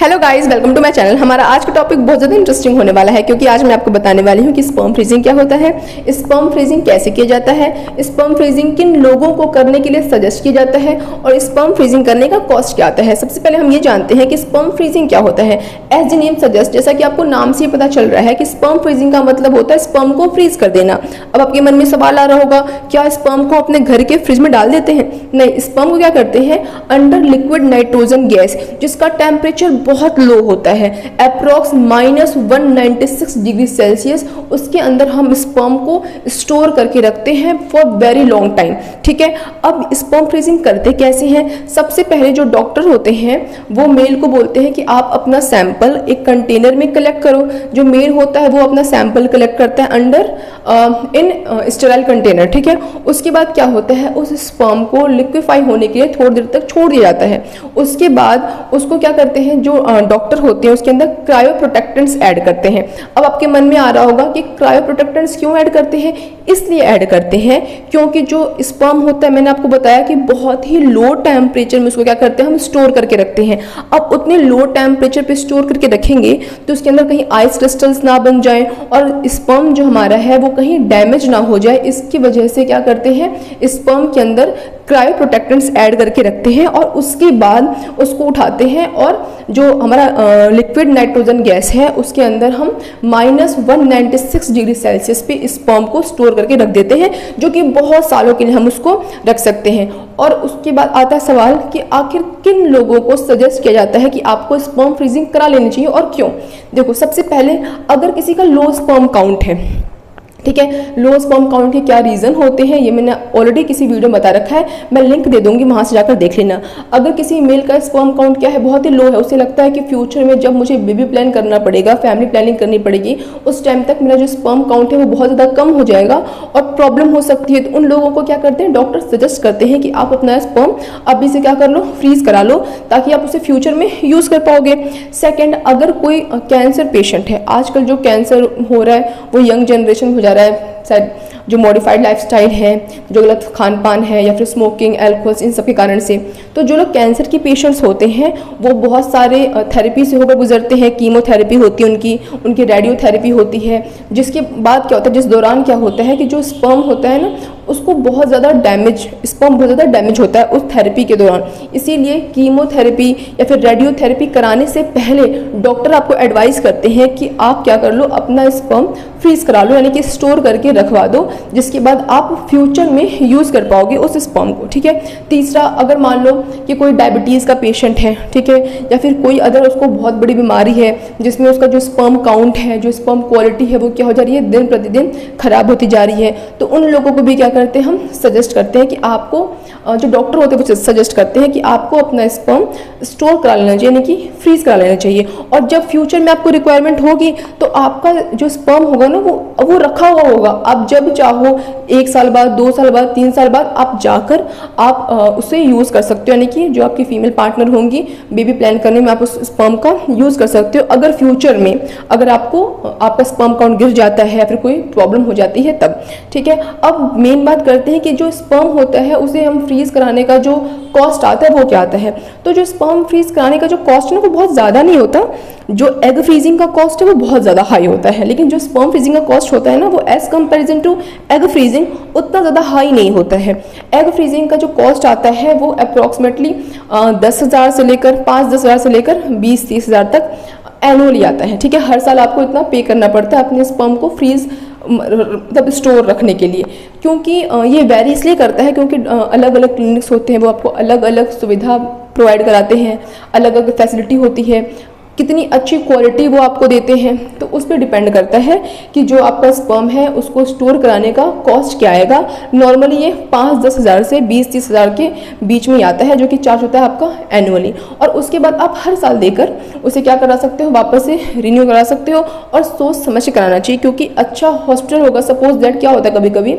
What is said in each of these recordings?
Hello guys, welcome to my channel. हमारा आज का टॉपिक बहुत ज़्यादा इंटरेस्टिंग होने वाला है क्योंकि आज मैं आपको बताने वाली हूँ कि स्पर्म फ्रीजिंग क्या होता है, स्पर्म फ्रीजिंग कैसे किया जाता है, स्पर्म फ्रीजिंग किन लोगों को करने के लिए सजेस्ट किया जाता है और स्पर्म फ्रीजिंग करने का कॉस्ट क्या आता है। सबसे पहले हम ये जानते हैं कि स्पर्म फ्रीजिंग क्या होता है। एज द नेम सजेस्ट, जैसा कि आपको नाम से पता चल रहा है कि स्पर्म फ्रीजिंग का मतलब होता है स्पर्म को फ्रीज कर देना। अब आपके मन में सवाल आ रहा होगा, क्या स्पर्म को अपने घर के फ्रिज में डाल देते हैं? नहीं, स्पर्म को क्या करते हैं, अंडर लिक्विड नाइट्रोजन गैस जिसका टेम्परेचर बहुत लो होता है, अप्रॉक्स -196 डिग्री सेल्सियस, उसके अंदर हम स्पर्म को स्टोर करके रखते हैं फॉर वेरी लॉन्ग टाइम। ठीक है, अब स्पर्म फ्रीजिंग करते कैसे हैं? सबसे पहले जो डॉक्टर होते हैं वो मेल को बोलते हैं कि आप अपना सैंपल एक कंटेनर में कलेक्ट करो। जो मेल होता है वो अपना सैंपल कलेक्ट करता है अंडर इन स्टेराइल कंटेनर। ठीक है, उसके बाद क्या होता है, उस स्पर्म को लिक्विफाई होने के लिए थोड़ी देर तक छोड़ दिया जाता है। उसके बाद उसको क्या करते हैं, जो डॉक्टर होते हैं उसके अंदर क्रायो प्रोटेक्टेंट्स ऐड करते हैं। अब आपके मन में आ रहा होगा कि क्रायो प्रोटेक्टेंट्स क्यों ऐड करते हैं? इसलिए ऐड करते हैं क्योंकि जो स्पर्म होता है, मैंने आपको बताया कि बहुत ही लो टेम्परेचर में उसको क्या करते हैं, हम स्टोर करके रखते हैं। अब उतने लो टेम्परेचर पे स्टोर करके रखेंगे तो उसके अंदर कहीं आइस क्रिस्टल्स ना बन जाए और स्पर्म जो हमारा है वो कहीं डैमेज ना हो जाए। इसकी वजह से क्या करते हैं, स्पर्म के अंदर क्रायो प्रोटेक्टेंट्स ऐड करके रखते हैं और उसके बाद उसको उठाते हैं और जो हमारा लिक्विड नाइट्रोजन गैस है उसके अंदर हम -196 डिग्री सेल्सियस पे स्पर्म को स्टोर करके रख देते हैं, जो कि बहुत सालों के लिए हम उसको रख सकते हैं। और उसके बाद आता है सवाल कि आखिर किन लोगों को सजेस्ट किया जाता है कि आपको स्पर्म फ्रीजिंग करा लेनी चाहिए और क्यों। देखो, सबसे पहले अगर किसी का लो स्पर्म काउंट है, ठीक है, लो स्पर्म काउंट के क्या रीज़न होते हैं ये मैंने ऑलरेडी किसी वीडियो में बता रखा है, मैं लिंक दे दूंगी, वहां से जाकर देख लेना। अगर किसी मेल का स्पर्म काउंट क्या है, बहुत ही लो है, उसे लगता है कि फ्यूचर में जब मुझे बेबी प्लान करना पड़ेगा, फैमिली प्लानिंग करनी पड़ेगी, उस टाइम तक मेरा जो स्पर्म काउंट है वो बहुत ज़्यादा कम हो जाएगा और प्रॉब्लम हो सकती है। तो उन लोगों को क्या करते हैं, डॉक्टर सजेस्ट करते हैं कि आप अपना स्पर्म अभी से क्या कर लो, फ्रीज करा लो, ताकि आप उसे फ्यूचर में यूज़ कर पाओगे। सेकेंड, अगर कोई कैंसर पेशेंट है, आजकल जो कैंसर हो रहा है वो यंग जनरेशन हो जा रहा है, शायद जो मॉडिफाइड लाइफस्टाइल है, जो गलत खान पान है या फिर स्मोकिंग, एल्कोहल, इन सब के कारण से, तो जो लोग कैंसर की पेशेंट्स होते हैं वो बहुत सारे थेरेपी से होकर गुजरते हैं। कीमोथेरेपी होती है उनकी रेडियोथेरेपी होती है, जिसके बाद क्या होता है, जिस दौरान क्या होता है कि जो स्पर्म होता है ना उसको बहुत ज़्यादा स्पर्म बहुत ज़्यादा डैमेज होता है उस थेरेपी के दौरान। इसीलिए कीमोथेरेपी या फिर रेडियोथेरेपी कराने से पहले डॉक्टर आपको एडवाइस करते हैं कि आप क्या कर लो, अपना स्पर्म फ्रीज करा लो, यानी कि स्टोर करके रखवा दो, जिसके बाद आप फ्यूचर में यूज़ कर पाओगे उस स्पर्म को। ठीक है, तीसरा, अगर मान लो कि कोई डायबिटीज़ का पेशेंट है, ठीक है, या फिर कोई अदर उसको बहुत बड़ी बीमारी है जिसमें उसका जो स्पर्म काउंट है, जो स्पर्म क्वालिटी है वो क्या हो जा रही है, दिन प्रतिदिन खराब होती जा रही है, तो उन लोगों को भी क्या करते हैं, हम सजेस्ट करते हैं कि आपको, जो डॉक्टर होते हैं वो सजेस्ट करते हैं कि आपको अपना स्पर्म स्टोर करा लेना चाहिए, यानी कि फ्रीज करा लेना चाहिए। और जब फ्यूचर में आपको रिक्वायरमेंट होगी तो आपका जो स्पर्म होगा ना वो रखा हुआ होगा। आप जब चाहो 1 साल बाद, 2 साल बाद, 3 साल बाद आप जाकर आप उसे यूज़ कर सकते हो, यानी कि जो आपकी फीमेल पार्टनर होंगी बेबी प्लान करने में आप उस स्पर्म का यूज़ कर सकते हो। अगर फ्यूचर में अगर आपका स्पर्म काउंट गिर जाता है या फिर कोई प्रॉब्लम हो जाती है तब। ठीक है, अब मेन बात करते हैं कि जो स्पर्म होता है उसे हम फ्रीज कराने का जो कॉस्ट आता है वो क्या आता है। तो जो स्पर्म फ्रीज कराने का जो कॉस्ट है ना वो बहुत ज़्यादा नहीं होता, जो एग फ्रीजिंग का कॉस्ट है वो बहुत ज़्यादा हाई होता है, लेकिन जो स्पर्म फ्रीजिंग का कॉस्ट होता है ना वो as comparison to egg freezing उतना ज़्यादा हाई नहीं होता है। एग फ्रीजिंग का जो कॉस्ट आता है वो अप्रॉक्सीमेटली 10,000 से लेकर 5-10 हज़ार से लेकर 20-30 हज़ार तक एनुअली आता है। ठीक है, हर साल आपको इतना पे करना पड़ता है अपने स्पर्म को फ्रीज मतलब स्टोर रखने के लिए, क्योंकि ये वेरी इसलिए करता है क्योंकि अलग अलग क्लिनिक्स होते हैं वो आपको अलग अलग सुविधा प्रोवाइड कराते हैं, अलग अलग फैसिलिटी होती है, कितनी अच्छी क्वालिटी वो आपको देते हैं, तो उस पर डिपेंड करता है कि जो आपका स्पर्म है उसको स्टोर कराने का कॉस्ट क्या आएगा। नॉर्मली ये 5-10 हज़ार से 20-30 हज़ार के बीच में ही आता है, जो कि चार्ज होता है आपका एनुअली। और उसके बाद आप हर साल देकर उसे क्या करा सकते हो, वापस से रिन्यू करा सकते हो, और सोच समझ के कराना चाहिए, क्योंकि अच्छा हॉस्पिटल होगा। सपोज दैट क्या होता है, कभी कभी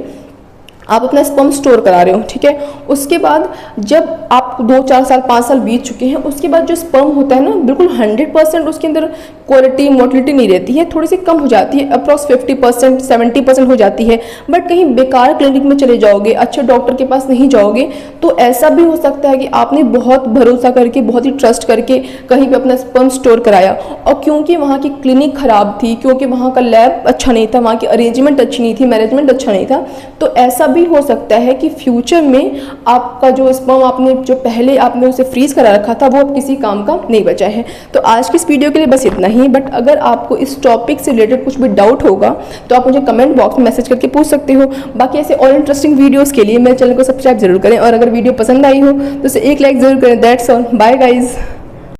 आप अपना स्पर्म स्टोर करा रहे हो, ठीक है। उसके बाद जब आप 2-4 साल 5 साल बीत चुके हैं, उसके बाद जो स्पर्म होता है ना, बिल्कुल 100% उसके अंदर क्वालिटी मोटिलिटी नहीं रहती है, थोड़ी सी कम हो जाती है, अप्रॉक्स 50% 70% हो जाती है। बट कहीं बेकार क्लिनिक में चले जाओगे, अच्छे डॉक्टर के पास नहीं जाओगे, तो ऐसा भी हो सकता है कि आपने बहुत भरोसा करके, बहुत ही ट्रस्ट करके कहीं पे अपना स्पर्म स्टोर कराया, और क्योंकि वहाँ की क्लिनिक ख़राब थी, क्योंकि वहाँ का लैब अच्छा नहीं था, वहाँ की अरेंजमेंट अच्छी नहीं थी, मैनेजमेंट अच्छा नहीं था, तो ऐसा भी हो सकता है कि फ्यूचर में आपका जो स्पर्म आपने जो पहले आपने उसे फ्रीज करा रखा था, वो अब किसी काम का नहीं बचा है। तो आज की इस वीडियो के लिए बस इतना ही। बट अगर आपको इस टॉपिक से रिलेटेड कुछ भी डाउट होगा तो आप मुझे कमेंट बॉक्स में मैसेज करके पूछ सकते हो। बाकी ऐसे और इंटरेस्टिंग वीडियोस के लिए मेरे चैनल को सब्सक्राइब जरूर करें, और अगर वीडियो पसंद आई हो तो उसे एक लाइक जरूर करें। That's all, bye guys.